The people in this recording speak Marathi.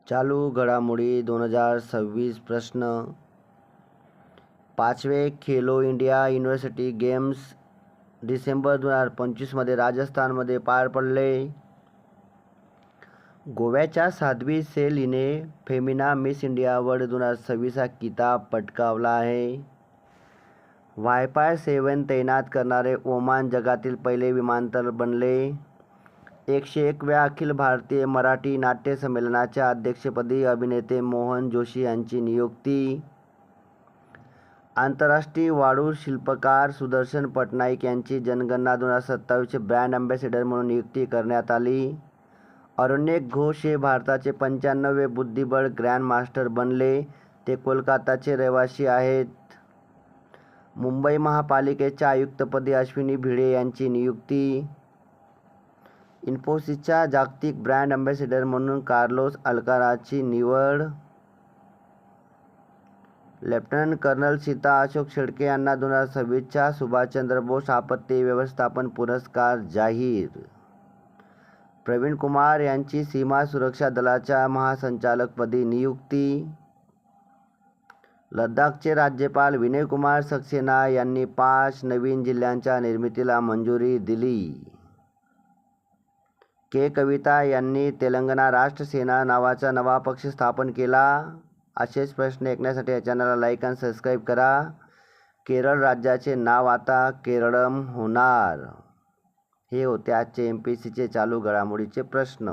चालू घडामोडी 2026 प्रश्न. 5वे खेलो इंडिया युनिव्हर्सिटी गेम्स डिसेंबर 2025 मध्ये राजस्थानमध्ये पार पडले. गोव्याच्या साध्वी सेल हिने फेमिना मिस इंडिया वर्ल्ड 2026 हा किताब पटकावला आहे. वायफाय 7 तैनात करणारे ओमान जगातील पहिले विमानतळ बनले. 101व्या अखिल भारतीय मराठी नाट्य संमेलनाच्या अध्यक्षपदी अभिनेते मोहन जोशी यांची नियुक्ती. आंतरराष्ट्रीय वाळू शिल्पकार सुदर्शन पटनाईक यांची जनगणना 2027चे ब्रँड अँबॅसेडर म्हणून नियुक्ती करण्यात आली. अरण्यक घोष हे भारताचे 95वे बुद्धिबळ ग्रँड मास्टर बनले. ते कोलकाताचे रहिवासी आहेत. मुंबई महापालिकेच्या आयुक्तपदी अश्विनी भिडे यांची नियुक्ती. इन्फोसिसच्या जागतिक ब्रँड अँबॅसेडर म्हणून कार्लोस अल्काराजची निवड. लेफ्टनंट कर्नल सीता अशोक शेळके यांना 2026च्या सुभाषचंद्र बोस आपत्ती व्यवस्थापन पुरस्कार जाहीर. प्रवीण कुमार यांची सीमा सुरक्षा दलाच्या महासंचालकपदी नियुक्ती. लडाखचे राज्यपाल विनय कुमार सक्सेना यांनी 5 नवीन जिल्ह्यांच्या निर्मितीला मंजुरी दिली. के. कविता यांनी तेलंगणा राष्ट्र सेना नावाचा नवा पक्ष स्थापन केला. असेच प्रश्न ऐकण्यासाठी या चॅनलला लाईक आणि सबस्क्राईब करा. केरळ राज्याचे नाव आता केरळम होणार. हे होते आजचे MPSCचे चालू घडामोडीचे प्रश्न.